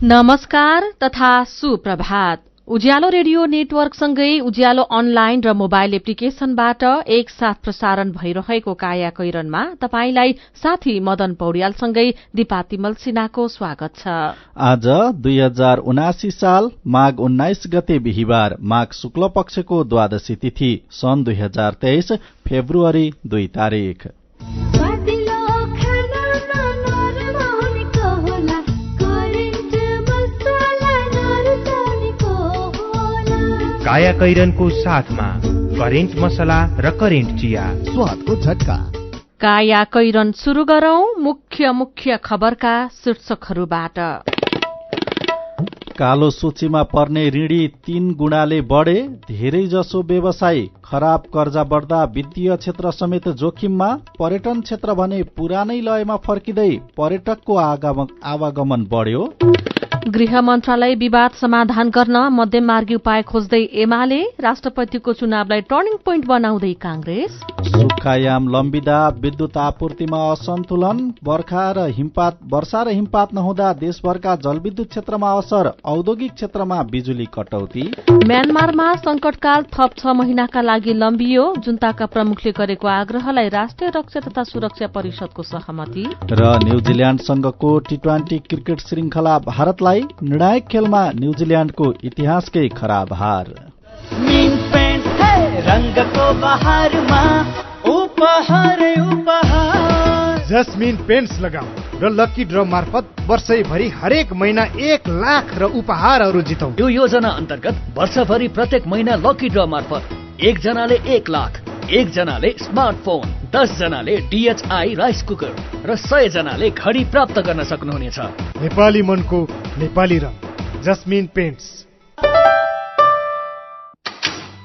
नमस्कार तथा सुप्रभात। उज्यालो रेडियो नेटवर्कसँगै उज्यालो अनलाइन र मोबाइल एप्लिकेशनबाट एकसाथ प्रसारण भइरहेको काया कैरनमा तपाईंलाई साथी मदन पौड्यालसँगै दिपा तिमल सिन्हाको स्वागत छ। आज 2079 साल माघ 19 गते बिहिबार, माघ शुक्ल पक्षको द्वादशी तिथि, सन् 2023 फेब्रुअरी 2 तारिक। काया कैरनको साथमा करेन्ट मसला र करेन्ट चिया, स्वादको झट्का। काया कैरन शुरू गरौं मुख्य खबरका शीर्षकहरूबाट। कालो सूचीमा पर्ने ऋणी 3 गुणाले बढे, धेरै जसो व्यवसायी, खराब कर्जा बढ्दा वित्तीय क्षेत्र समेत जोखिममा, पर्यटन क्षेत्र भने पुरानै लयमा फर्किँदै पर्यटकको आवागमन बढ्यो। गृह मन्त्रालय विवाद समाधान गर्न मध्यममार्गी उपाय खोज्दै एमाले, राष्ट्रपतिको चुनावलाई टर्निङ पोइन्ट बनाउँदै कांग्रेस। सुक्खायाम लम्बिदा, विद्युत आपूर्तिमा असन्तुलन, वर्षा र हिमपात नहुँदा देशभरका जलविद्युत क्षेत्रमा असर, औद्योगिक क्षेत्रमा बिजुली कटौती। म्यानमारमा संकटकाल थप 6 महिनाका लागि लम्बियो, जुन्ताका प्रमुखले गरेको आग्रहलाई राष्ट्रिय रक्षा तथा सुरक्षा परिषदको सहमति। र न्यूजील्याण्डसँगको टी20 क्रिकेट श्रृंखला भारतलाई निर्णायक खेलमा न्यूजील्याण्डको इतिहासकै खराब हार। रंगको बहारमा उपहार जस्मिन पेन्ट्स लगाऊ र लकी ड्र मार्फत वर्षैभरि हरेक महिना 1 लाख र उपहारहरू जितौ। यो योजना अन्तर्गत वर्षभरि प्रत्येक महिना लकी ड्र मार्फत 1 जनाले 1 लाख, 1 जनाले स्मार्टफोन, 10 जनाले DHI राइस कुकर र 100 जनाले घडी प्राप्त गर्न सक्नुहुनेछ। नेपाली मनको नेपाली रङ, जस्मिन पेन्ट्स।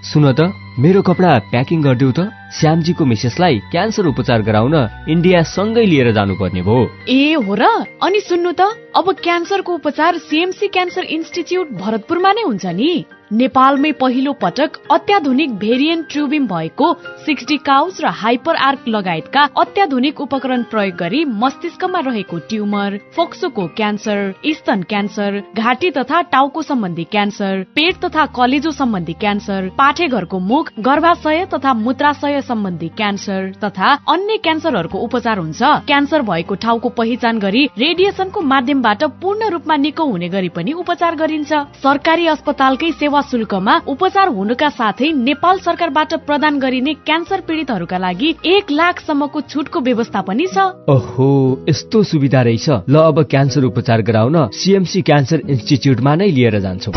सुन त, मेरो कपडा प्याकिङ गरिदेऊ त। श्यामजीको मिसेसलाई क्यान्सर उपचार गराउन इन्डिया सँगै लिएर जानुपर्ने भयो। ए हो र? अनि सुन्नु त, अब क्यान्सरको उपचार CMC क्यान्सर इन्स्टिच्युट भरतपुरमा नै हुन्छ नि। नेपालमै पहिलो पटक अत्याधुनिक भेरिएन्ट ट्युबिम भएको 60 काउच र हाइपर आर्क लगायतका अत्याधुनिक उपकरण प्रयोग गरी मस्तिष्कमा रहेको ट्युमर, फोक्सोको क्यान्सर, स्तन क्यान्सर, घाँटी तथा टाउको सम्बन्धी क्यान्सर, पेट तथा कलेजो सम्बन्धी क्यान्सर, पाठेघरको मुख, गर्भाशय तथा मूत्राशय सम्बन्धी क्यान्सर तथा अन्य क्यान्सरहरूको उपचार हुन्छ। क्यान्सर भएको ठाउँको पहिचान गरी रेडिएसनको माध्यमबाट पूर्ण रूपमा निको हुने गरी पनि उपचार गरिन्छ। सरकारी अस्पतालकै सेवा शुल्कमा उपचार हुनुका साथै नेपाल सरकारबाट प्रदान गरिने क्यान्सर पीडितहरूका लागि 1 लाख सम्मको छुटको व्यवस्था पनि छ। ओहो, यस्तो सुविधा रहेछ। ल, अब क्यान्सर उपचार गराउन CMC क्यान्सर इन्स्टिच्युटमा नै लिएर जान्छौ।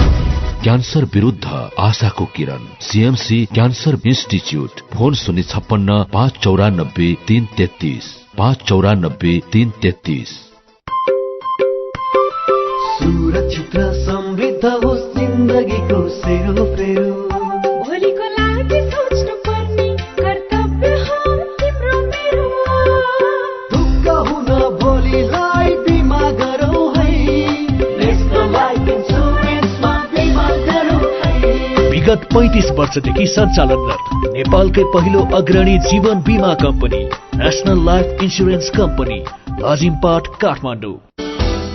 क्यान्सर विरुद्ध आशाको किरण, CMC क्यान्सर इन्स्टिच्युट। फोन 056 594 333 594 333। सुरक्षित र समृद्ध होस् जिन्दगीको सेरोफेरो, भोलिको लागि सोच्नु पर्ने कर्तव्य हो तिम्रो मेरो। ढुक्क हुन भोलिलाई बिमा गरौ है, नेशनल लाइफ इन्स्योरेन्समा बिमा गरौ है। विगत 35 वर्षदेखि सञ्चालनरत नेपालकै पहिलो अग्रणी जीवन बिमा company National Life Insurance company, Lazimpat, Kathmandu.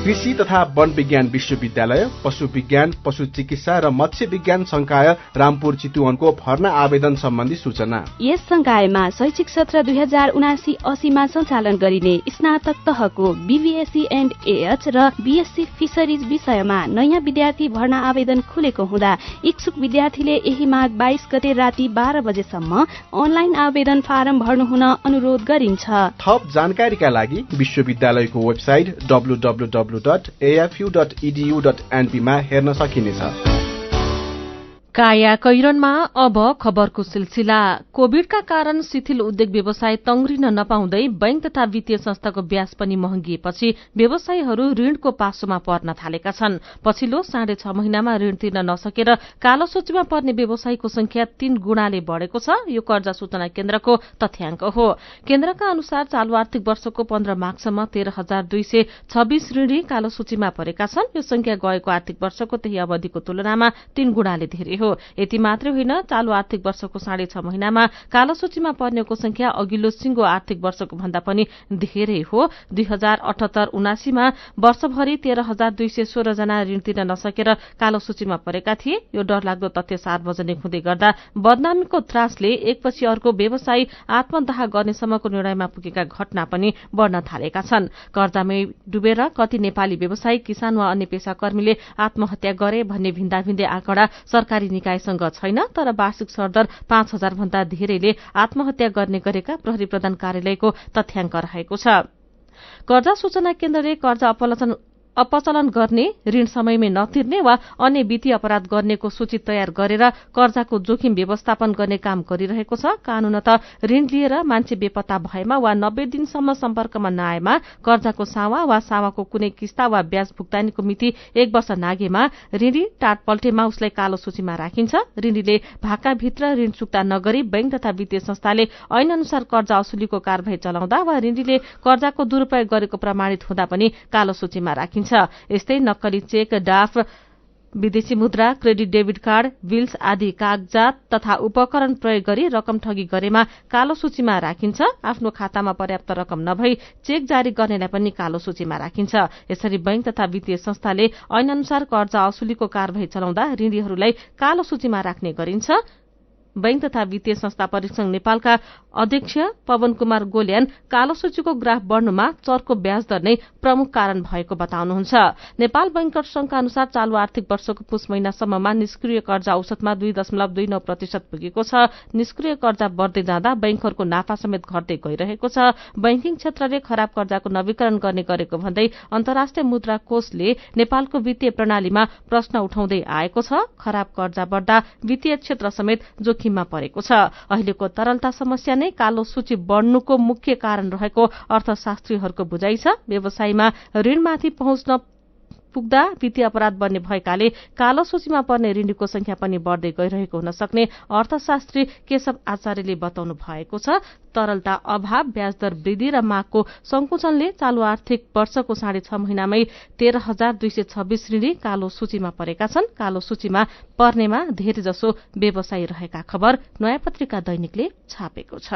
कृषि तथा वन विज्ञान विश्वविद्यालय, पशु विज्ञान, पशु चिकित्सा र मत्स्य विज्ञान संकाय रामपुर चितुवनको भर्ना आवेदन सम्बन्धी सूचना। यस संकायमा शैक्षिक सत्र 2079-80 मा सञ्चालन गरिने स्नातक तहको BBSc एन्ड AH र BSc फिशरिज विषयमा नयाँ विद्यार्थी भर्ना आवेदन खुलेको हुँदा इच्छुक विद्यार्थीले यही माघ 22 गते राति 12 बजेसम्म अनलाइन आवेदन फारम भर्नुहुन अनुरोध गरिन्छ। थप जानकारीका लागि विश्वविद्यालयको वेबसाइट www.afu.edu.np मा हेर्न सकिनेछ। काया कैरनमा अब खबरको सिलसिला। कोभिडका कारण शिथिल उद्योग व्यवसाय तंग्रिन नपाउँदै बैंक तथा वित्तीय संस्थाको ब्याज पनि महँगिएपछि व्यवसायीहरू ऋणको पासोमा पर्न थालेका छन्। पछिल्लो 6.5 महिनामा ऋण तिर्न नसकेर कालो सूचीमा पर्ने व्यवसायीको संख्या 3 गुणाले बढ़ेको छ। यो कर्जा सूचना केन्द्रको तथ्याङ्क हो। केन्द्रका अनुसार चालू आर्थिक वर्षको 15 माघसम्म 13,226 ऋणी कालो सूचीमा परेका छन्। यो संख्या गएको आर्थिक वर्षको त्यही अवधिको तुलनामा 3 गुणाले धेरै हो। हो। यति मात्रै होइन, चालू आर्थिक वर्षको 6.5 महिनामा कालो सूचीमा पर्नेको संख्या अघिल्लो सिंगो आर्थिक वर्षको भन्दा पनि धेरै हो। 2078-79 मा वर्षभरि 13,216 जना ऋण तिर्न नसकेर कालो सूचीमा परेका थिए। यो डरलाग्दो तथ्य सार्वजनिक हुँदै गर्दा बदनामीको त्रासले एकपछि अर्को व्यवसायी आत्मदाह गर्नेसम्मको निर्णयमा पुगेका घटना पनि बढ़न थालेका छन्। कर्जामै डुबेर कति नेपाली व्यवसायी, किसान वा अन्य पेशाकर्मीले आत्महत्या गरे भन्ने भिन्दा-भिन्दै आँकडा सरकारी निकायसँग छैन, तर वार्षिक सरदर 5,000 भन्दा धेरैले आत्महत्या गर्ने गरेका प्रहरी प्रधान कार्यालयको तथ्याङ्क रहेको छ। कर्जा सूचना केन्द्रले कर्जा अपचलन गर्ने, ऋण समयमै नतिर्ने वा अन्य वित्तीय अपराध गर्नेको सूची तयार गरेर कर्जाको जोखिम व्यवस्थापन गर्ने काम गरिरहेको छ। कानूनत ऋण लिएर मान्छे बेपत्ता भएमा वा 90 दिनसम्म सम्पर्कमा नआएमा, कर्जाको सावा वा सावाको कुनै किस्ता वा ब्याज भुक्तानीको मिति 1 वर्ष नागेमा, ऋणी टाट पल्टेमा उसलाई कालो सूचीमा राखिन्छ। ऋणीले भाकाभित्र ऋण चुक्ता नगरी बैंक तथा वित्तीय संस्थाले ऐन अनुसार कर्जा असुलीको कार्यवाही चलाउँदा वा ऋणीले कर्जाको दुरूपयोग गरेको प्रमाणित हुँदा पनि कालो सूचीमा राखिन्छ। यस्तै नक्कली चेक, ड्राफ्ट, विदेशी मुद्रा, क्रेडिट डेबिट कार्ड, बिल्स आदि कागजात तथा उपकरण प्रयोग गरी रकम ठगी गरेमा कालो सूचीमा राखिन्छ। आफ्नो खातामा पर्याप्त रकम नभई चेक जारी गर्नेलाई पनि कालो सूचीमा राखिन्छ। यसरी बैंक तथा वित्तीय संस्थाले ऐन अनुसार कर्जा असुलीको कार्यवाही चलाउँदा ऋणीहरूलाई कालो सूचीमा राख्ने गरिन्छ। बैंक तथा वित्तीय संस्था परीक्षण नेपालका अध्यक्ष पवन कुमार गोल्यान कालो सूचीको ग्राफ बढ्नुमा चर्को ब्याज दर नै प्रमुख कारण भएको बताउनुहुन्छ। नेपाल बैंकर्स संघका अनुसार चालू आर्थिक वर्षको पुस महिनासम्ममा निष्क्रिय कर्जा औसतमा 2.29% पुगेको छ। निष्क्रिय कर्जा बढ्दै जाँदा बैंकहरूको नाफा समेत घट्दै गइरहेको छ। बैंकिङ क्षेत्रले खराब कर्जाको नवीकरण गर्ने गरेको भन्दै अन्तर्राष्ट्रिय मुद्रा कोषले नेपालको वित्तीय प्रणालीमा प्रश्न उठाउँदै आएको छ। खराब कर्जा बढ्दा वित्तीय क्षेत्र समेत जोखिममा परेको छ। अहिलेको तरलता समस्या नै कालो सूची बढ्नुको मुख्य कारण रहेको अर्थशास्त्रीहरूको बुझाइ छ। व्यवसायमा ऋणमाथि पहुँच पुग्दा वित्तीय अपराध बन्ने भएकाले कालो सूचीमा पर्ने ऋणीको संख्या पनि बढ्दै गइरहेको हुन सक्ने अर्थशास्त्री केशव आचार्यले बताउनु भएको छ। तरलता अभाव, ब्याजदर वृद्धि र मागको संकुचनले चालू आर्थिक वर्षको 6.5 महिनामै 13,226 ऋणी कालो सूचीमा परेका छन्। कालो सूचीमा पर्नेमा धेरैजसो व्यवसायी रहेका खबर नयाँ पत्रिका दैनिकले छापेको छ।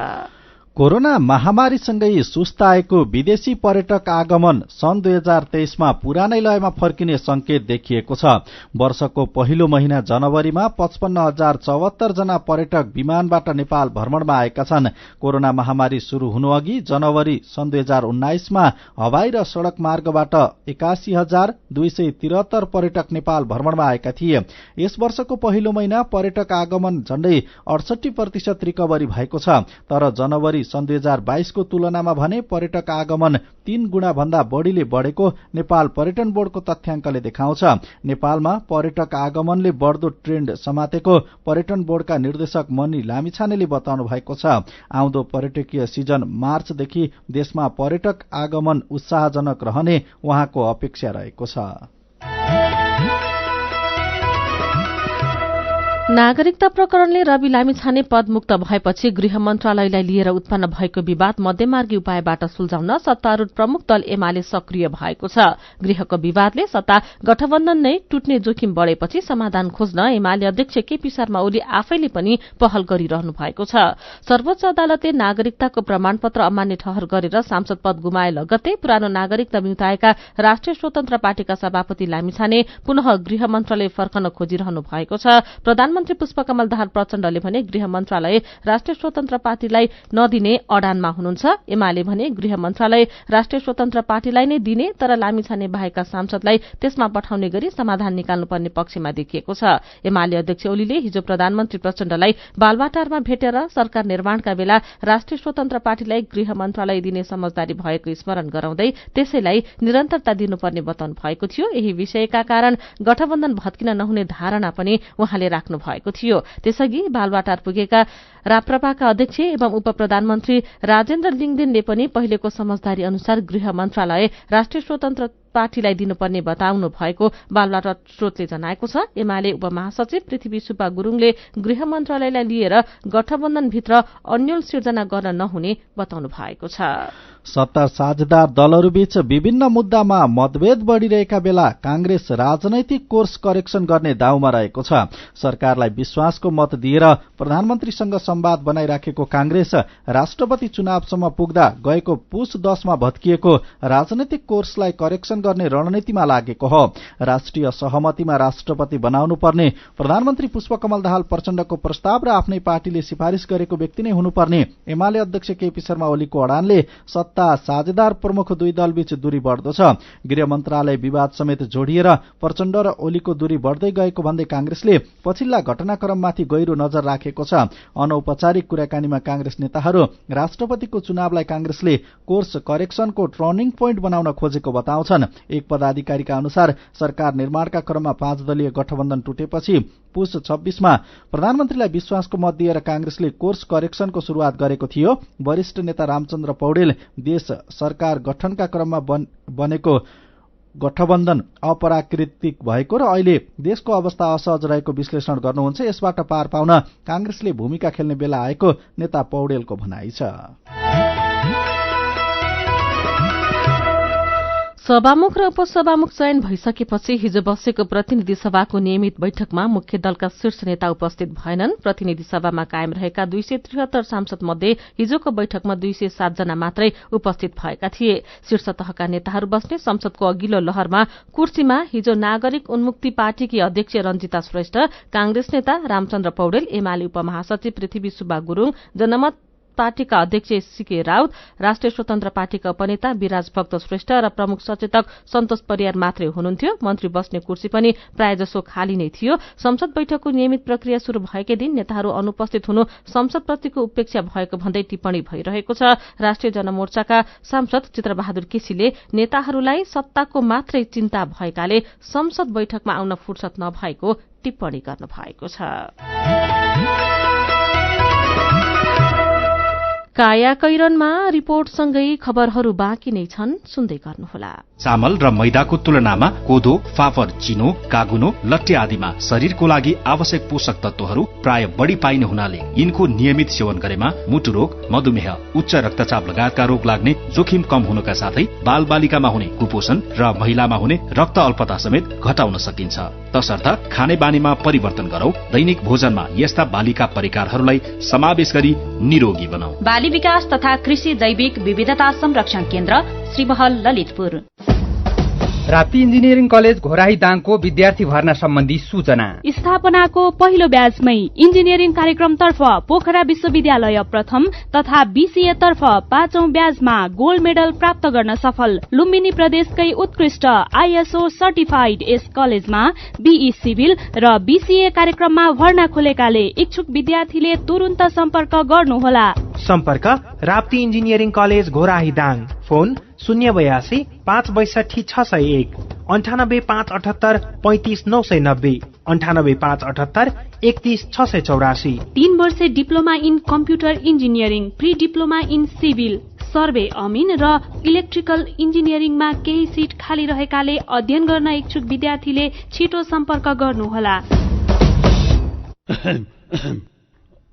कोरोना महामारीसँगै सुस्ताएको विदेशी पर्यटक आगमन सन् 2023 मा पुरानै लयमा फर्किने संकेत देखिएको छ। वर्षको पहिलो महिना जनवरीमा 55,074 जना पर्यटक विमानबाट नेपाल भ्रमणमा आएका छन्। कोरोना महामारी शुरू हुनुअघि जनवरी सन् 2019 मा हवाई र सड़क मार्गबाट 81,273 पर्यटक नेपाल भ्रमणमा आएका थिए। यस वर्षको पहिलो महिना पर्यटक आगमन झण्डै 68% रिकभरी भएको छ। तर जनवरी सन् 2022 को तुलनामा भने पर्यटक आगमन 3 गुणा भन्दा बढ़ीले बढ़ेको नेपाल पर्यटन बोर्डको तथ्याङ्कले देखाउँछ। नेपालमा पर्यटक आगमनले बढ़दो ट्रेन्ड समातेको पर्यटन बोर्डका निर्देशक मनी लामिछानेले बताउनु भएको छ। आउँदो पर्यटकीय सिजन मार्चदेखि देशमा पर्यटक आगमन उत्साहजनक रहने उहाँको अपेक्षा रहेको छ। नागरिकता प्रकरणले रवि लामिछाने पदमुक्त भएपछि गृह मन्त्रालयलाई लिएर उत्पन्न भएको विवाद मध्यमार्गी उपायबाट सुल्झाउन सत्तारूढ़ प्रमुख दल एमाले सक्रिय भएको छ। गृहको विवादले सत्ता गठबन्धन नै टुट्ने जोखिम बढ़ेपछि समाधान खोज्न एमाले अध्यक्ष केपी शर्मा ओली आफैले पनि पहल गरिरहनु भएको छ। सर्वोच्च अदालतले नागरिकताको प्रमाणपत्र अमान्य ठहर गरेर सांसद पद गुमाए लगत्तै पुरानो नागरिकता बिउताएका राष्ट्रिय स्वतन्त्र पार्टीका सभापति लामिछाने पुनः गृह मन्त्रालय फर्कन खोजिरहनु भएको छ। प्रधानमन्त्री पुष्पकमल दाहाल प्रचण्डले भने गृह मन्त्रालय राष्ट्रिय स्वतन्त्र पार्टीलाई नदिने अडानमा हुनुहुन्छ। एमाले भने गृह मन्त्रालय राष्ट्रिय स्वतन्त्र पार्टीलाई नै दिने, तर लामिछाने बाहेकका सांसदलाई त्यसमा पठाउने गरी समाधान निकाल्नुपर्ने पक्षमा देखिएको छ। एमाले अध्यक्ष ओलीले हिजो प्रधानमन्त्री प्रचण्डलाई बालवाटारमा भेटेर सरकार निर्माणका बेला राष्ट्रिय स्वतन्त्र पार्टीलाई गृह मन्त्रालय दिने समझदारी भएको स्मरण गराउँदै त्यसैलाई निरन्तरता दिनुपर्ने बताउनु भएको थियो। यही विषयका कारण गठबन्धन भत्किन नहुने धारणा पनि उहाँले राख्नु भएको थियो। त्यसअघि बालवाटार पुगेका राप्रपाका अध्यक्ष एवं उप प्रधानमन्त्री राजेन्द्र लिङदेनले पनि पहिलेको समझदारी अनुसार गृह मन्त्रालय राष्ट्रिय स्वतन्त्र पार्टीलाई दिनुपर्ने बताउनु भएको बालुवाटार स्रोतले जनाएको छ। एमाले उपमहासचिव पृथ्वी सुब्बा गुरुङले गृह मन्त्रालयलाई लिएर गठबन्धनभित्र अन्यल सिर्जना गर्न नहुने बताउनु भएको छ। सत्ता साझेदार दलहरूबीच विभिन्न मुद्दामा मतभेद बढ़िरहेका बेला कांग्रेस राजनैतिक कोर्स करेक्सन गर्ने दाउमा रहेको छ। सरकारलाई विश्वासको मत दिएर प्रधानमन्त्रीसँग संवाद बनाइराखेको कांग्रेस राष्ट्रपति चुनावसम्म पुग्दा गएको पुस 10 मा भत्किएको राजनैतिक कोर्सलाई करेक्सन गर्ने रणनीतिमा लागेको हो। राष्ट्रिय सहमतिमा राष्ट्रपति बनाउनु पर्ने प्रधानमन्त्री पुष्पकमल दाहाल प्रचण्डको प्रस्ताव र आफ्नै पार्टीले सिफारिश गरेको व्यक्ति नै हुनुपर्ने एमाले अध्यक्ष केपी शर्मा ओलीको अडानले सत्ता साझेदार प्रमुख दुई दलबीच दूरी बढ्दो छ। गृह मन्त्रालय विवाद समेत जोडिएर प्रचण्ड र ओलीको दूरी बढ्दै गएको भन्दै कांग्रेसले पछिल्ला घटनाक्रममाथि गहिरो नजर राखेको छ। अनौपचारिक कुराकानीमा कांग्रेस नेताहरू राष्ट्रपतिको चुनावलाई कांग्रेसले कोर्स करेक्सनको टर्निङ पोइन्ट बनाउन खोजेको बताउँछन्। एक पदाधिकारीका अनुसार सरकार निर्माणका क्रममा 5 दलीय गठबन्धन टुटेपछि पुस 26 मा प्रधानमन्त्रीलाई विश्वासको मत दिएर कांग्रेसले कोर्स करेक्सनको शुरूआत गरेको थियो। वरिष्ठ नेता रामचन्द्र पौडेल देश सरकार गठनका क्रममा बनेको गठबन्धन अपराकृतिक भएको र अहिले देशको अवस्था असहज रहेको विश्लेषण गर्नुहुन्छ। यसबाट पार पाउन कांग्रेसले भूमिका खेल्ने बेला आएको नेता पौडेलको भनाइ छ। सभामुख र उपसभामुख चयन भइसकेपछि हिजो बसेको प्रतिनिधि सभाको नियमित बैठकमा मुख्य दलका शीर्ष नेता उपस्थित भएनन्। प्रतिनिधि सभामा कायम रहेका 273 सांसद मध्ये हिजोको बैठकमा 207 जना मात्रै उपस्थित भएका थिए। शीर्ष तहका नेताहरू बस्ने संसदको अघिल्लो लहरमा कुर्सीमा हिजो नागरिक उन्मुक्ति पार्टीकी अध्यक्ष रञ्जिता श्रेष्ठ, कांग्रेस नेता रामचन्द्र पौडेल, एमाले उपमहासचिव पृथ्वी सुब्बा गुरुङ, जनमत पार्टीका अध्यक्ष सीके राउत, राष्ट्रिय स्वतन्त्र पार्टीका उपनेता विराज भक्त श्रेष्ठ र प्रमुख सचेतक सन्तोष परियार मात्रै हुनुहुन्थ्यो। मन्त्री बस्ने कुर्सी पनि प्रायजसो खाली नै थियो। संसद बैठकको नियमित प्रक्रिया शुरू भएकै दिन नेताहरू अनुपस्थित हुनु संसदप्रतिको उपेक्षा भएको भन्दै टिप्पणी भइरहेको छ। राष्ट्रिय जनमोर्चाका सांसद चित्रबहादुर केसीले नेताहरूलाई सत्ताको मात्रै चिन्ता भएकाले संसद बैठकमा आउन फुर्सद नभएको टिप्पणी गर्नु भएको छ। कायाकैरनमा रिपोर्टसँगै खबरहरू बाँकी नै छन्, सुन्दै गर्नुहोला। चामल र मैदाको तुलनामा कोदो, फापर, चिनो, कागुनो, लट्टे आदिमा शरीरको लागि आवश्यक पोषक तत्वहरू प्राय बढी पाइने हुनाले यिनको नियमित सेवन गरेमा मुटु रोग, मधुमेह, उच्च रक्तचाप लगायतका रोग लाग्ने जोखिम कम हुनका साथै बालबालिकामा हुने कुपोषण र महिलामा हुने रक्त अल्पता समेत घटाउन सकिन्छ। तसर्थ खाने बानीमा परिवर्तन गरौं, दैनिक भोजनमा यस्ता बालिका परिकारहरूलाई समावेश गरी निरोगी बनाऊ। बाली विकास तथा कृषि जैविक विविधता संरक्षण केन्द्र, श्रीमहल, ललितपुर। राप्ती इन्जिनियरिङ कलेज घोराही दाङको विद्यार्थी भर्ना सम्बन्धी सूचना। स्थापनाको पहिलो ब्याचमै इन्जिनियरिङ कार्यक्रमतर्फ पोखरा विश्वविद्यालय प्रथम तथा बीसीए तर्फ 5औं ब्याचमा गोल्ड मेडल प्राप्त गर्न सफल लुम्बिनी प्रदेशकै उत्कृष्ट आईएसओ सर्टिफाइड यस कलेजमा बीई सिभिल र बीसीए कार्यक्रममा भर्ना खुलेकाले इच्छुक विद्यार्थीले तुरुन्त सम्पर्क गर्नुहोला। सम्पर्क Rapti engineering college Ghorahi Dang, phone 082 562 601, 98 578 35 990, 98 578 31 684। 3 वर्षे diploma in computer engineering, pre diploma in civil, survey अमिन र इलेक्ट्रिकल इन्जिनियरिङमा केही सिट खाली रहेकाले अध्ययन गर्न इच्छुक विद्यार्थीले छिटो सम्पर्क गर्नुहोला।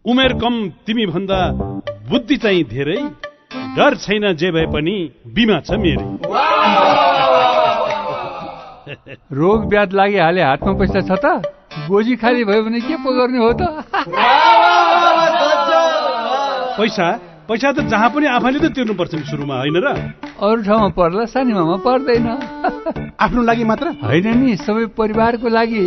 उमेर कम तिमी भन्दा बुद्धि चाहिँ धेरै, डर छैन जे भए पनि बिमा छ मेरै। रोग ब्याध लागिहाले हातमा पैसा छ त, गोजी खाली भयो भने के पो गर्ने हो त? पैसा त जहाँ पनि आफैले त तिर्नु पर्छ नि सुरुमा, होइन र? अरू ठाउँमा पर्ला, सानीमामा पर्दैन। आफ्नो लागि मात्र होइन नि, सबै परिवारको लागि।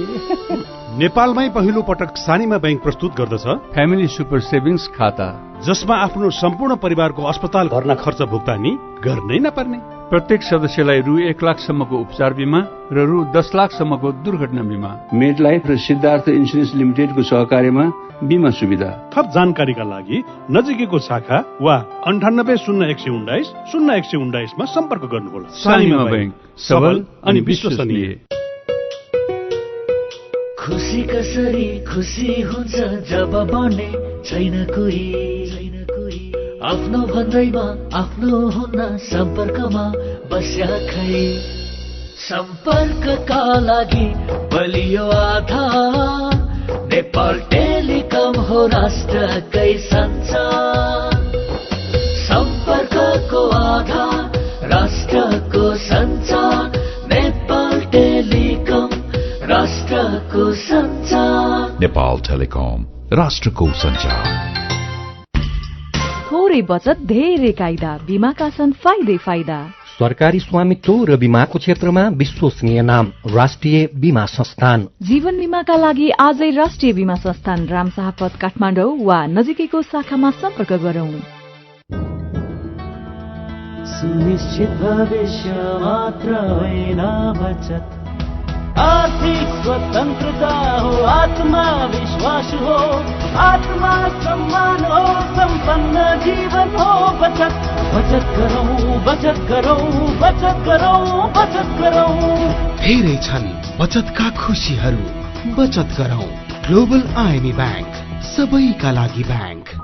नेपालमै पहिलो पटक सानीमा बैंक प्रस्तुत गर्दछ फ्यामिली सुपर सेभिङ्स खाता, जसमा आफ्नो सम्पूर्ण परिवारको अस्पताल भर्ना खर्च भुक्तानी गर्नै नपर्ने। प्रत्येक सदस्यलाई रु 1 लाखसम्मको उपचार बिमा र रु 10 लाखसम्मको दुर्घटना बिमा। मेडलाइफ र सिद्धार्थ इन्सुरेन्स लिमिटेडको सहकार्यमा बिमा सुविधा। थप जानकारीका लागि नजिकैको शाखा वा 980119 0119 मा सम्पर्क गर्नुहोला। सानीमा बैंक, सबल अनि विश्वसनीय। खुसी कसरी खुसी हुन्छ जब बने छैन कोही, आफ्नो भन्दैमा आफ्नो हुन्न सम्पर्कमा बस्या खै। सम्पर्कका लागि बलियो आधार नेपाल टेलिकम हो राष्ट्रकै सञ्चार सम्पर्कको आधार राष्ट्रको सञ्चार नेपाल टेलिकम राष्ट्रको सञ्चार नेपाल टेलिकम राष्ट्रको सञ्चार थोरै बचत धेरै कायदा बीमाका छन् फाइदै फाइदा सरकारी स्वामित्व र बीमाको क्षेत्रमा विश्वसनीय नाम राष्ट्रिय बीमा संस्थान जीवन बीमाका लागि आजै राष्ट्रिय बीमा संस्थान रामशाहपथ काठमाडौँ वा नजिकैको शाखामा सम्पर्क गरौं। सुनिश्चित भविष्य मात्र होइन बचत आर्थिक स्वतन्त्रता हो आत्मविश्वास हो आत्मा सम्मान हो सम्पन्न जीवन हो बचत बचत गरौँ बचत गरौँ बचत गरौँ बचत गरौँ धेरै छन् बचतका खुशीहरू बचत गरौँ ग्लोबल आइएमई बैंक सबैका लागि बैंक।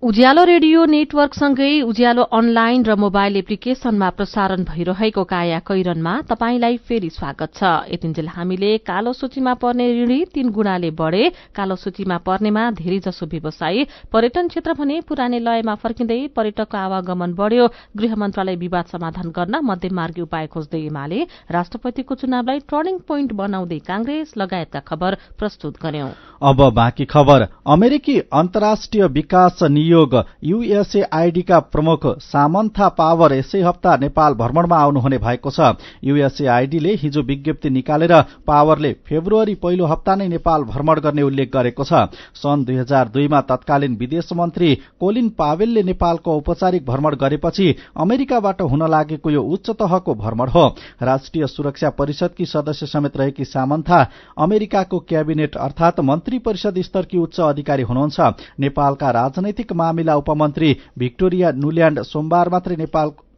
उज्यालो रेडियो नेटवर्कसँगै उज्यालो अनलाइन र मोबाइल एप्लिकेशनमा प्रसारण भइरहेको काया कैरनमा तपाईंलाई फेरि स्वागत छ। यतिन्जेल हामीले कालो सूचीमा पर्ने ऋणी 3 गुणाले बढ़े, कालो सूचीमा पर्नेमा धेरै जसो व्यवसायी, पर्यटन क्षेत्र भने पुरानै लयमा फर्किँदै पर्यटकको आवागमन बढ़्यो, गृह मन्त्रालय विवाद समाधान गर्न मध्यमार्गी उपाय खोज्दै एमाले, राष्ट्रपतिको चुनावलाई टर्निङ पोइन्ट बनाउँदै कांग्रेस लगायतका खबर प्रस्तुत गर्यौं। अब बाँकी खबर। अमेरिकी अन्तर्राष्ट्रिय विकास नियोग USAID का प्रमुख सामन्था पावर यसै हप्ता नेपाल भ्रमणमा आउनुहुने भएको छ। USAID ले हिजो विज्ञप्ति निकालेर पावरले फेब्रुअरी पहिलो हप्ता नै नेपाल भ्रमण गर्ने उल्लेख गरेको छ। सन् 2002 मा तत्कालीन विदेश मन्त्री कोलिन पावेलले नेपालको औपचारिक भ्रमण गरेपछि अमेरिकाबाट हुन लागेको यो उच्च तहको भ्रमण हो। राष्ट्रिय सुरक्षा परिषदकी सदस्य समेत रहेकी सामन्था अमेरिकाको क्याबिनेट अर्थात मन्त्री परिषद स्तरकी उच्च अधिकारी हुनुहुन्छ। नेपालका राजनैतिक मामिला उपमन्त्री भिक्टोरिया नुल्याण्ड सोमबार मात्रै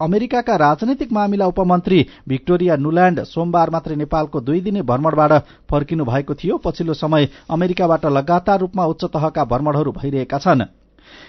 अमेरिकाका राजनैतिक मामिला उपमन्त्री भिक्टोरिया नुल्याण्ड सोमबार मात्रै नेपालको 2 दिने भ्रमणबाट फर्किनु भएको थियो। पछिल्लो समय अमेरिकाबाट लगातार रूपमा उच्च तहका भ्रमणहरू भइरहेका छन्।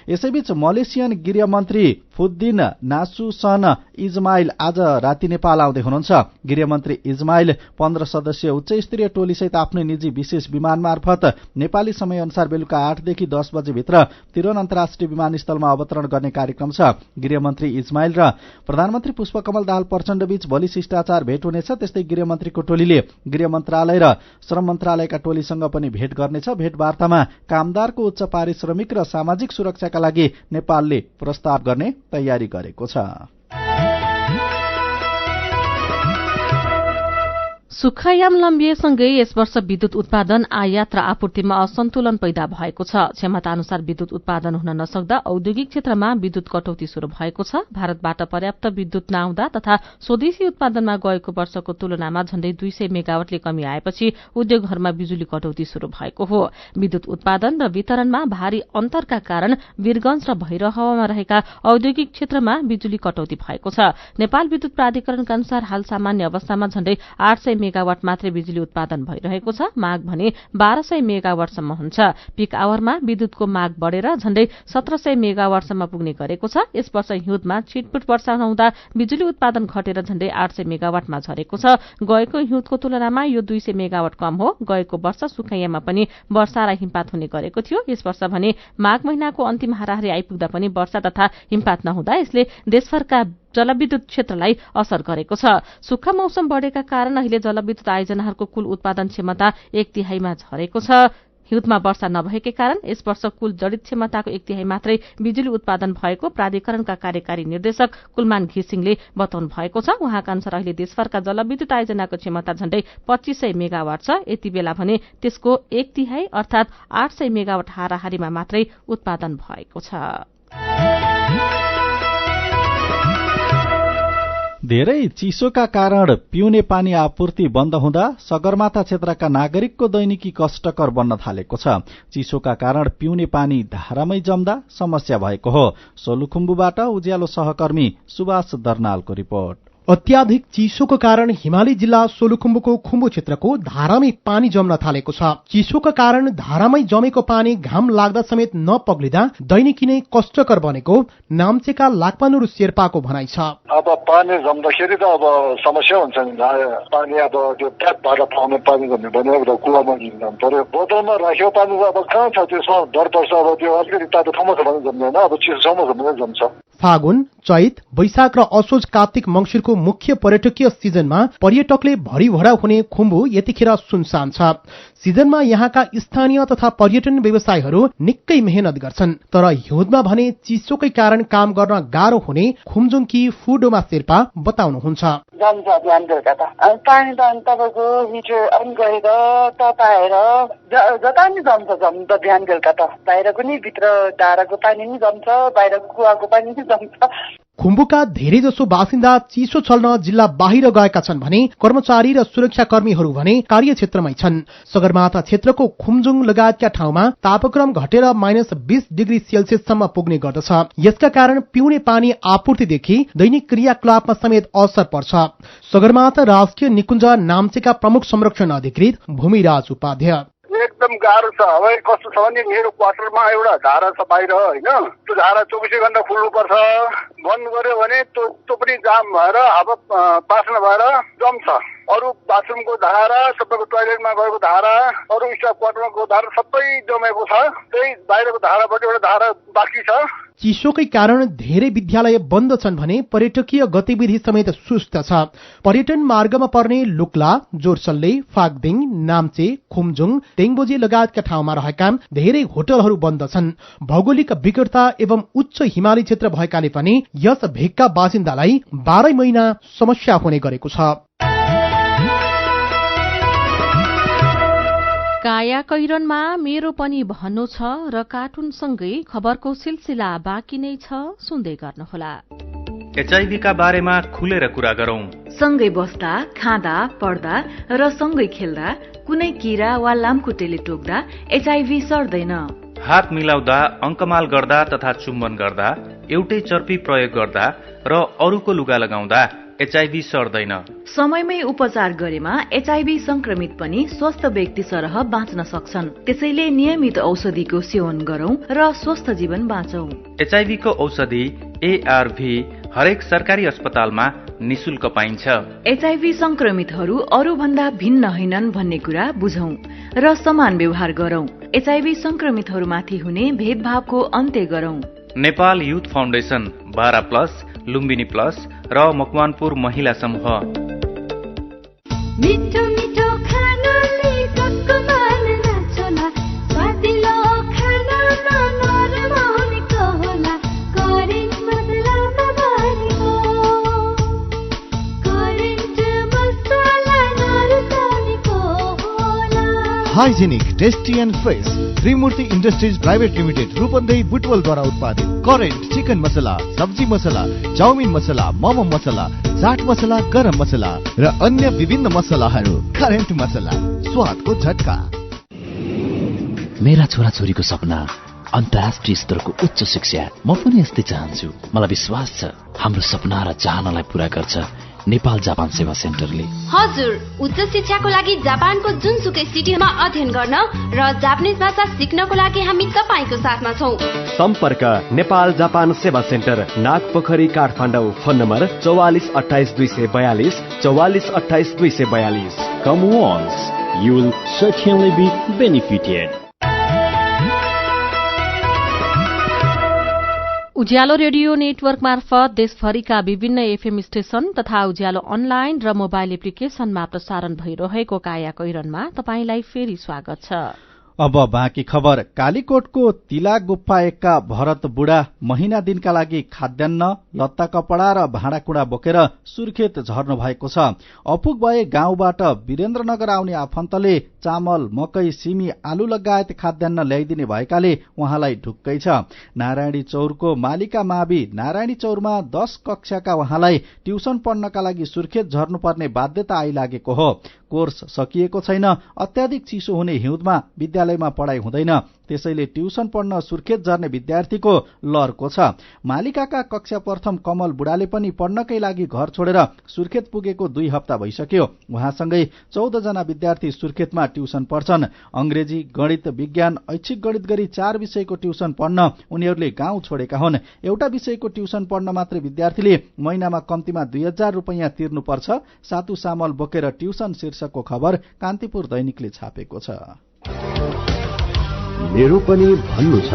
यसैबीच मलेसियन गृहमन्त्री फुद्दिन नासुसन इजमाइल आज राति नेपाल आउँदै हुनुहुन्छ। गृहमन्त्री इजमाइल 15 सदस्यीय उच्च स्तरीय टोलीसहित आफ्नै निजी विशेष विमान मार्फत नेपाली समय अनुसार बेलुका 8 देखि 10 बजे भित्र तिरन अन्तर्राष्ट्रिय विमानस्थलमा अवतरण गर्ने कार्यक्रम छ। गृहमन्त्री इजमाइल र प्रधानमन्त्री पुष्पकमल दाहाल प्रचण्ड बीच भोलि शिष्टाचार भेट हुनेछ। त्यस्तै गृहमन्त्रीको टोलीले गृह मन्त्रालय र श्रम मन्त्रालयका टोलीसँग पनि भेट गर्नेछ। भेटवार्तामा कामदारको उच्च पारिश्रमिक र सामाजिक सुरक्षाका लागि नेपालले प्रस्ताव गर्ने तयारी गरेको छ। सुक्खायाम लम्बिएसँगै यस वर्ष विद्युत उत्पादन, आयात र आपूर्तिमा असन्तुलन पैदा भएको छ। क्षमता अनुसार विद्युत उत्पादन हुन नसक्दा औद्योगिक क्षेत्रमा विद्युत कटौती शुरू भएको छ। भारतबाट पर्याप्त विद्युत नआउँदा तथा स्वदेशी उत्पादनमा गएको वर्षको तुलनामा झण्डै 200 मेगावाटले कमी आएपछि उद्योगहरूमा बिजुली कटौती शुरू भएको हो। विद्युत उत्पादन र वितरणमा भारी अन्तरका कारण वीरगंज र भैरहवामा रहेका औद्योगिक क्षेत्रमा बिजुली कटौती भएको छ। नेपाल विद्युत प्राधिकरणका अनुसार हाल सामान्य अवस्थामा झण्डै 800 मेगावाट मात्रै बिजुली उत्पादन भइरहेको छ। माग भने 1200 मेगावाटसम्म हुन्छ। पीक आवरमा विद्युतको माग बढ़ेर झण्डै 1700 मेगावाटसम्म पुग्ने गरेको छ। यस वर्ष हिउँदमा छिटपुट वर्षा नहुँदा बिजुली उत्पादन घटेर झण्डै 800 मेगावाटमा झरेको छ। गएको हिउँदको तुलनामा यो 200 मेगावाट कम हो। गएको वर्ष सुखैयामा पनि वर्षा र हिमपात हुने गरेको थियो। यस वर्ष भने माघ महिनाको अन्तिम हाराहारी आइपुग्दा पनि वर्षा तथा हिमपात नहुँदा यसले देशभरका जलविद्युत क्षेत्रलाई असर गरेको छ। सुक्खा मौसम बढ़ेका कारण अहिले जलविद्युत आयोजनाहरूको कुल उत्पादन क्षमता 1/3 झरेको छ। हिउँदमा वर्षा नभएकै कारण यस वर्ष कुल जडित क्षमताको 1/3 मात्रै बिजुली उत्पादन भएको प्राधिकरणका कार्यकारी निर्देशक कुलमान घिसिङले बताउनु भएको छ। उहाँका अनुसार अहिले देशभरका जलविद्युत आयोजनाको क्षमता झण्डै 2500 मेगावाट छ। यति बेला भने त्यसको 1/3 अर्थात 800 मेगावाट हाराहारीमा मात्रै उत्पादन भएको छ। धेरै चिसोका कारण पिउने पानी आपूर्ति बन्द हुँदा सगरमाथा क्षेत्रका नागरिकको दैनिकी कष्टकर बन्न थालेको छ। चिसोका कारण पिउने पानी धारामै जम्दा समस्या भएको हो। सोलुखुम्बुबाट उज्यालो सहकर्मी सुभाष दर्नालको रिपोर्ट। अत्याधिक चिसोको कारण हिमाली जिल्ला सोलुखुम्बुको खुम्बु क्षेत्रको धारामै पानी जम्न थालेको छ। चिसोको कारण धारामै जमेको पानी घाम लाग्दा समेत नपग्लिँदा दैनिकी नै कष्टकर बनेको नाम्चेका लाक्पानुरु शेर्पाको भनाइ छ। अब पानी जम्दाखेरि त अब समस्या हुन्छ नि। पानी अब त्यो ट्यापबाट पाउने पानी जम्यो भने अब कुवामा लिनु पर्यो। बोतलमा राखेको पानी त अब कहाँ छ, त्यसमा डर पर्छ। अब त्यो अलिकति तातो ठाउँमा छ भने जम्दैन, अब चिसो ठाउँमा छ भने जम्छ। फागुन, चैत, वैशाख र असोज, कार्तिक, मंगिरको मुख्य पर्यटकीय सिजनमा पर्यटकले भरिभरा हुने खुम्बु यतिखेर सुनसान छ। सिजनमा यहाँका स्थानीय तथा पर्यटन व्यवसायीहरू निकै मेहनत गर्छन्, तर हिउँदमा भने चिसोकै कारण काम गर्न गाह्रो हुने खुम्जुङकी फुडोमा शेर्पा बताउनुहुन्छ। जम्छ बिहान बेलुका त पानी त तपाईँको हिटर अन गरेर तताएर जता नि जम्छ बिहान बेलुका त। बाहिरको नि भित्र धाराको पानी नि जम्छ, बाहिर कुवाको पानी नि जम्छ। खुम्बुका धेरैजसो बासिन्दा चिसो छल्न जिल्ला बाहिर गएका छन् भने कर्मचारी र सुरक्षाकर्मीहरू भने कार्यक्षेत्रमै छन्। सगरमाथा क्षेत्रको खुम्जुङ लगायतका ठाउँमा तापक्रम घटेर -20 डिग्री सेल्सियससम्म पुग्ने गर्दछ। यसका कारण पिउने पानी आपूर्तिदेखि दैनिक क्रियाकलापमा समेत असर पर्छ। सगरमाथा राष्ट्रिय निकुञ्ज नाम्चेका प्रमुख संरक्षण अधिकृत भूमिराज उपाध्याय एकदम गाह्रो छ। अब कस्तो छ भने मेरो क्वार्टरमा एउटा धारा छ बाहिर होइन, त्यो धारा 24 घण्टा खुल्नुपर्छ। बन्द गर्यो भने त्यो पनि जाम भएर अब बास्न भएर जम्छ। अरू बाथरुमको धारा, सबैको टोयलेटमा गएको धारा, अरू स्टाफ क्वार्टरमा गएको धारा सबै जमेको छ। त्यही बाहिरको धाराबाट एउटा धारा बाँकी छ। चिसोकै कारण धेरै विद्यालय बन्द छन् भने पर्यटकीय गतिविधि समेत सुस्त छ। पर्यटन मार्गमा पर्ने लुक्ला, जोरसल्ले, फागदिङ, नाम्चे, खुम्जुङ, तेङबोजे लगायतका ठाउँमा रहेका धेरै होटलहरू बन्द छन्। भौगोलिक विकटता एवं उच्च हिमाली क्षेत्र भएकाले पनि यस भेगका बासिन्दालाई 12 महिना समस्या हुने गरेको छ। काया कैरनमा मेरो पनि भन्नु छ र कार्टुनसँगै खबरको सिलसिला बाँकी नै छ, सुन्दै गर्नुहोला। एचआईभी का बारेमा खुलेर कुरा गरौं। सँगै बस्दा, खाँदा, पढ्दा र सँगै खेल्दा कुनै कीरा वा लामखुट्टेले टोक्दा एचआईभी सर्दैन। हात मिलाउँदा, अंकमाल गर्दा तथा चुम्बन गर्दा, एउटै चर्पी प्रयोग गर्दा र अरूको लुगा लगाउँदा एचआईभी सर्दैन। समयमै उपचार गरेमा एचआईभी संक्रमित पनि स्वस्थ व्यक्ति सरह बाँच्न सक्छन्। त्यसैले नियमित औषधिको सेवन गरौं र स्वस्थ जीवन बाँचौं। एचआईभी को औषधि एआरभी हरेक सरकारी अस्पतालमा निशुल्क पाइन्छ। एचआईभी संक्रमितहरू अरू भन्दा भिन्न होइनन् भन्ने कुरा बुझौं र समान व्यवहार गरौं। एचआईभी संक्रमितहरूमाथि हुने भेदभावको अन्त्य गरौं। Nepal youth foundation, 12+ Lumbini plus र मकवानपुर महिला समूह। मिठो मिठो खानाले टक्क मान नाच्ला, स्वादिलो खानामा नरम हुनेको होला, करेन्ट मसलामा भरेको, करेन्ट मसला नरुसानेको होला। Hygienic, tasty and fresh Trimurti industries private limited Rupandehi बुटवलद्वारा उत्पादित करेन्ट चिकन मसला, सब्जी मसला, चाउमिन मसला, मोमो मसला, चाट मसला, गरम मसला र अन्य विभिन्न मसलाहरू। करेन्ट मसला, स्वादको झट्का। मेरा छोराछोरीको सपना अन्तर्राष्ट्रिय स्तरको उच्च शिक्षा। म पनि यस्तै चाहन्छु। मलाई विश्वास छ हाम्रो सपना र चाहनालाई पूरा गर्छ नेपाल जापान सेवा सेन्टरले। हजुर, उच्च शिक्षाको लागि जापानको जुनसुकै सिटीमा अध्ययन गर्न र जापानिज भाषा सिक्नको लागि हामी तपाईको साथमा छौं। सम्पर्क Nepal Japan Sewa centre, Nagpokhari, Kathmandu. Phone number 44 28 242 44 28 242। Come once, you will certainly be benefited. Ujyaalo radio network मार्फत देशभरिका विभिन्न एफएम स्टेशन तथा उज्यालो अनलाइन र मोबाइल एप्लिकेशनमा प्रसारण भइरहेको काया कैरनमा तपाईंलाई फेरि स्वागत छ। अब बाँकी खबर। कालीकोटको तिला गुफा 1 का भरत बुढा महिना दिनका लागि खाद्यान्न, लत्ता कपडा र भाँडाकुँडा बोकेर सुर्खेत झर्नु भएको छ। अपुग भए गाउँबाट वीरेन्द्रनगर आउने आफन्तले चामल, मकै, सिमी, आलु लगायत खाद्यान्न ल्याइदिने भएकाले उहाँलाई ढुक्कै छ। नारायणी चौरको मालिका मावि नारायणी चौरमा 10 कक्षाका उहाँलाई ट्युसन पढ्नका लागि सुर्खेत झर्नुपर्ने बाध्यता आइलागेको हो। कोर्स सकिएको छैन। अत्याधिक चिसो हुने हिउँदमा विद्यालयमा पढाइ हुँदैन। त्यसैले ट्युसन पढ्न सुर्खेत झर्ने विद्यार्थीको लहरको छ। मालिकाका कक्षा प्रथम कमल बुढाले पनि पढ्नकै लागि घर छोडेर सुर्खेत पुगेको 2 हप्ता भइसक्यो। उहाँसँगै 14 जना विद्यार्थी सुर्खेतमा ट्युसन पढ्छन्। अंग्रेजी, गणित, विज्ञान, ऐच्छिक गणित गरी 4 विषयको ट्युसन पढ्न उनीहरूले गाउँ छोडेका हुन्। एउटा विषयको ट्युसन पढ्न मात्रै विद्यार्थीले महिनामा कम्तीमा 2000 रुपैयाँ तिर्नुपर्छ। सातु सामल बोकेर ट्युसन शीर्षकको खबर कान्तिपुर दैनिकले छापेको छ। मेरो पनि भन्नु छ।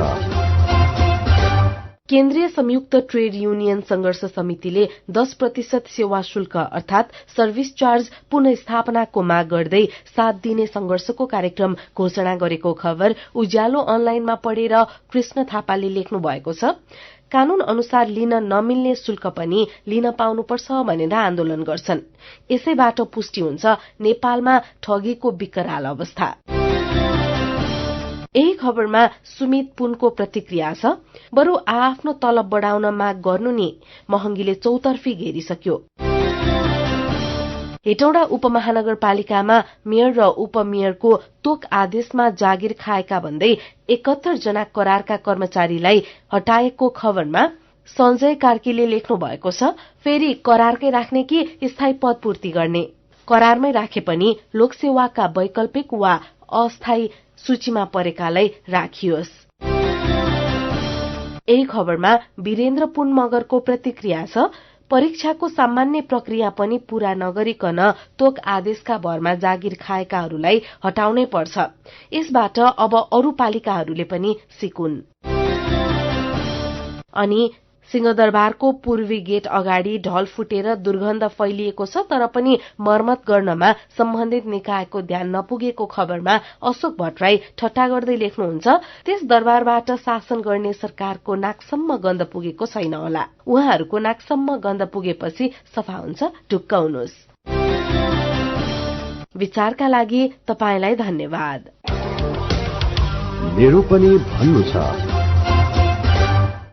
केन्द्रीय संयुक्त ट्रेड युनियन संघर्ष समितिले 10% सेवा शुल्क अर्थात सर्भिस चार्ज पुनस्थापनाको माग गर्दै 7 दिने संघर्षको कार्यक्रम घोषणा गरेको खबर उज्यालो अनलाइनमा पढेर कृष्ण थापाले लेख्नु भएको छ। कानून अनुसार लिन नमिल्ने शुल्क पनि लिन पाउनुपर्छ भनेर आन्दोलन गर्छन्। यसैबाट पुष्टि हुन्छ नेपालमा ठगीको विकराल अवस्था। यही खबरमा सुमित पुनको प्रतिक्रिया छ। बरु आफ्नो तलब बढाउन माग गर्नु नि, महँगीले चौतर्फी घेरिसक्यो। हेटौडा उपमहानगरपालिकामा मेयर र उपमेयरको तोक आदेशमा जागिर खाएका भन्दै 71 जना करारका कर्मचारीलाई हटाएको खबरमा सञ्जय कार्कीले लेख्नु भएको छ। फेरि करारकै राख्ने कि स्थायी पद पूर्ति गर्ने? करारमै राखे पनि लोकसेवाका वैकल्पिक वा अस्थायी सूचीमा परेकालाई राखियोस्। यही खबरमा वीरेन्द्र पुन मगरको प्रतिक्रिया छ। परीक्षाको सामान्य प्रक्रिया पनि पूरा नगरिकन तोक आदेशका भरमा जागिर खाएकाहरूलाई हटाउनै पर्छ। यसबाट अब अरू पालिकाहरूले पनि सिकुन्। अनि सिंहदरबारको पूर्वी गेट अगाडि ढल फुटेर दुर्गन्ध फैलिएको छ, तर पनि मर्मत गर्नमा सम्बन्धित निकायको ध्यान नपुगेको खबरमा अशोक भट्टराई ठट्टा गर्दै लेख्नुहुन्छ, त्यस दरबारबाट शासन गर्ने सरकारको नाकसम्म गन्ध पुगेको छैन होला। उहाँहरूको नाकसम्म गन्ध पुगेपछि सफा हुन्छ, ढुक्काउनुहोस्। विचारका लागि तपाईलाई धन्यवाद। मेरो पनि भन्नु छ।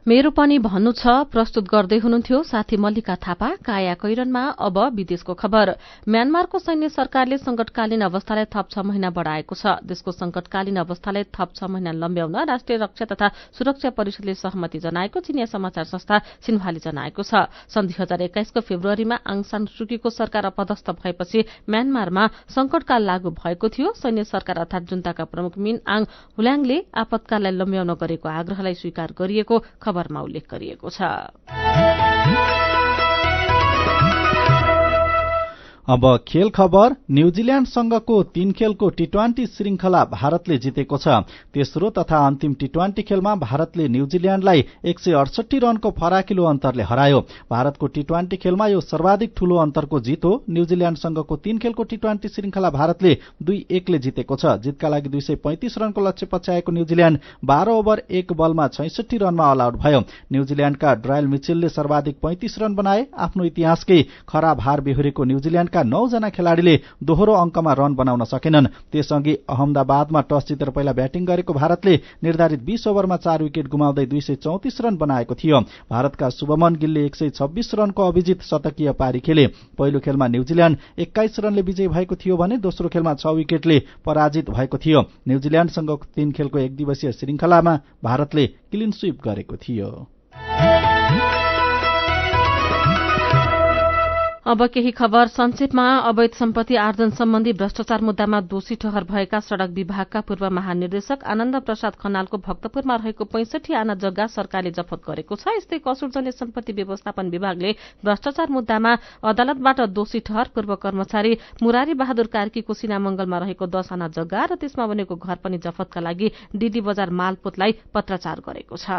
मेरो पनि भन्नु छ प्रस्तुत गर्दै हुनुहुन्थ्यो साथी मल्लिका थापा। काया कैरनमा अब विदेशको खबर। म्यानमारको सैन्य सरकारले संकटकालीन अवस्थालाई थप 6 महिना बढ़ाएको छ। देशको संकटकालीन अवस्थालाई थप 6 महिना लम्ब्याउन राष्ट्रिय रक्षा तथा सुरक्षा परिषदले सहमति जनाएको चिनिया समाचार संस्था सिन्ह्वाले जनाएको छ। सन् 2021 को फेब्रुअरीमा आङ सान सुकीको सरकार अपदस्थ भएपछि म्यानमारमा संकटकाल लागू भएको थियो। सैन्य सरकार अर्थात जुन्ताका प्रमुख मिन आङ हुल्याङले आपतकाललाई लम्ब्याउन गरेको आग्रहलाई स्वीकार गरिएको खबरमा उल्लेख गरिएको छ। अब खेल खबर। न्यूजील्याण्डसँगको 3 खेलको टी20 श्रृंखला भारतले जितेको छ। तेस्रो तथा अन्तिम टी20 खेलमा भारतले न्यूजील्याण्डलाई 168 रनको फराकिलो अन्तरले हरायो। भारतको टी20 खेलमा यो सर्वाधिक ठूलो अन्तरको जित हो। न्यूजील्याण्डसँगको 3 खेलको टी20 श्रृंखला भारतले 2-1 ले जितेको छ। जितका लागि 235 रनको लक्ष्य पछ्याएको न्यूजील्याण्ड 12 ओभर 1 बलमा 66 रनमा अल आउट भयो। न्यूजील्याण्डका ड्रायल मिचेलले सर्वाधिक 35 रन बनाए। आफ्नो इतिहासकै खराब हार बेहोरेको न्यूजील्याण्ड 9 जना खेलाड़ीले दोहोरो अंकमा रन बनाउन सकेनन्। त्यसअघि अहमदाबादमा टस जितेर पहिला ब्याटिङ गरेको भारतले निर्धारित 20 ओभरमा 4 विकेट गुमाउँदै 234 रन बनाएको थियो। भारतका शुभमन गिलले 126 रनको अभिजित शतकीय पारी खेले। पहिलो खेलमा न्यूजील्याण्ड 21 रनले विजयी भएको थियो भने दोस्रो खेलमा 6 विकेटले पराजित भएको थियो। न्यूजील्याण्डसँगको 3 खेलको एक दिवसीय श्रृंखलामा भारतले क्लिन स्वीप गरेको थियो। अब केही खबर संक्षेपमा। अवैध सम्पत्ति आर्जन सम्बन्धी भ्रष्टाचार मुद्दामा दोषी ठहर भएका सड़क विभागका पूर्व महानिर्देशक आनन्द प्रसाद खनालको भक्तपुरमा रहेको 65 आना जग्गा सरकारले जफत गरेको छ। यस्तै कसुरजन्य सम्पत्ति व्यवस्थापन विभागले भ्रष्टाचार मुद्दामा अदालतबाट दोषी ठहर पूर्व कर्मचारी मुरारी बहादुर कार्कीको सिनामंगलमा रहेको 10 आना जग्गा र त्यसमा बनेको घर पनि जफतका लागि डीडी बजार मालपोतलाई पत्राचार गरेको छ।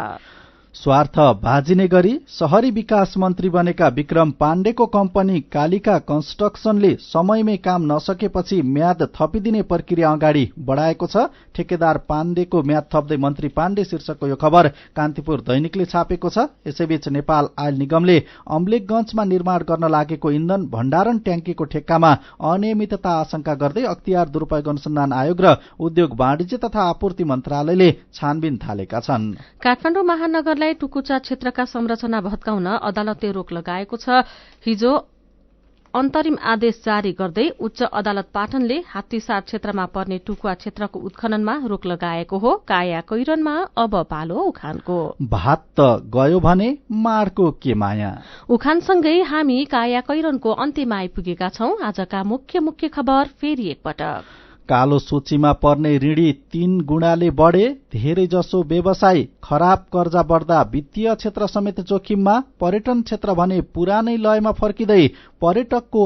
स्वार्थ भाजिने गरी शहरी विकास मन्त्री बनेका विक्रम पाण्डेको कम्पनी कालिका कन्स्ट्रक्सनले समयमै काम नसकेपछि म्याद थपिदिने प्रक्रिया अगाडि बढाएको छ। ठेकेदार पाण्डेको म्याद थप्दै मन्त्री पाण्डे शीर्षकको यो खबर कान्तिपुर दैनिकले छापेको छ। यसैबीच नेपाल आयल निगमले अम्लेखगञ्जमा निर्माण गर्न लागेको इन्धन भण्डारण ट्याङ्कीको ठेक्कामा अनियमितता आशंका गर्दै अख्तियार दुरूपयोग अनुसन्धान आयोग र उद्योग वाणिज्य तथा आपूर्ति मन्त्रालयले छानबिन थालेका छन्। काठमाडौँ महानगरलाई टुकुचा क्षेत्रका संरचना भत्काउन अदालतले रोक लगाएको छ। हिजो अन्तरिम आदेश जारी गर्दै उच्च अदालत पाटनले हात्तीसार क्षेत्रमा पर्ने टुकुवा क्षेत्रको उत्खननमा रोक लगाएको हो। काया कैरनमा अब पालो उखानको। भात त गयो भने माडको के माया। उखानसँगै हामी काया कैरनको अन्त्यमा आइपुगेका छौं। आजका मुख्य खबर फेरि एकपटक। कालो सूचीमा पर्ने ऋणी 3 गुणाले बढे। धेरै जसो व्यवसाय खराब कर्जा बढ्दा वित्तीय क्षेत्र समेत जोखिममा। पर्यटन क्षेत्र भने पुरानै लयमा फर्किँदै पर्यटकको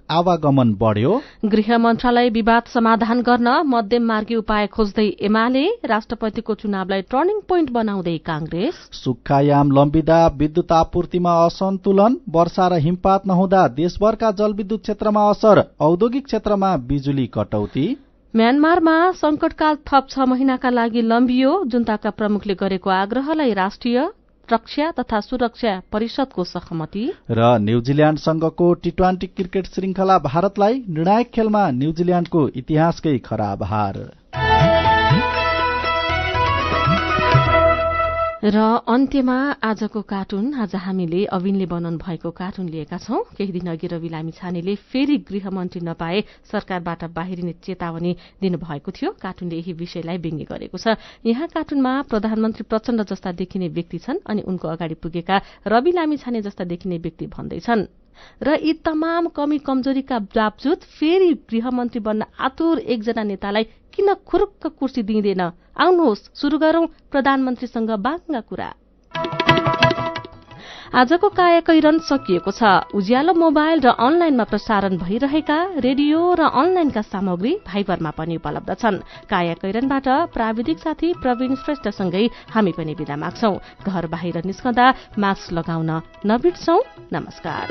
आवागमन बढ्यो। गृह मन्त्रालय विवाद समाधान गर्न मध्यम मार्गी उपाय खोज्दै एमाले। राष्ट्रपतिको चुनावलाई टर्निङ पोइन्ट बनाउँदै कांग्रेस। सुक्खायाम लम्बिँदा विद्युत आपूर्तिमा असन्तुलन। वर्षा र हिमपात नहुँदा देशभरका जलविद्युत क्षेत्रमा असर। औद्योगिक क्षेत्रमा बिजुली कटौती। म्यानमारमा संकटकाल थप 6 महिनाका लागि लम्बियो। जुन्ताका प्रमुखले गरेको आग्रहलाई राष्ट्रिय रक्षा तथा सुरक्षा परिषदको सहमति। र न्यूजील्याण्डसँगको टी20 क्रिकेट श्रृंखला भारतलाई निर्णायक खेलमा न्यूजील्याण्डको इतिहासकै खराब हार। र अन्त्यमा आजको कार्टुन। आज हामीले अविनले बनाउनु भएको कार्टुन लिएका छौं। केही दिन अघि रवि लामिछानेले फेरि गृहमन्त्री नपाए सरकारबाट बाहिरिने चेतावनी दिनुभएको थियो। कार्टुनले यही विषयलाई व्यङ्ग्य गरेको छ। यहाँ कार्टुनमा प्रधानमन्त्री प्रचण्ड जस्ता देखिने व्यक्ति छन् अनि उनको अगाडि पुगेका रवि लामिछाने जस्ता देखिने व्यक्ति भन्दैछन् र यी तमाम कमी कमजोरीका बावजुद फेरि गृहमन्त्री बन्न आतुर एकजना नेतालाई किन खुरुक्क कुर्सी दिइँदैन? आउनुहोस् शुरू गरौं प्रधानमन्त्रीसँग बाङ्गा कुरा। आजको काया कैरन सकिएको छ। उज्यालो मोबाइल र अनलाइनमा प्रसारण भइरहेका रेडियो र अनलाइनका सामग्री भाइबरमा पनि उपलब्ध छन्। काया कैरनबाट प्राविधिक साथी प्रवीण श्रेष्ठसँगै हामी पनि बिदा माग्छौं। घर बाहिर निस्कँदा मास्क लगाउन नबिर्सौं। नमस्कार।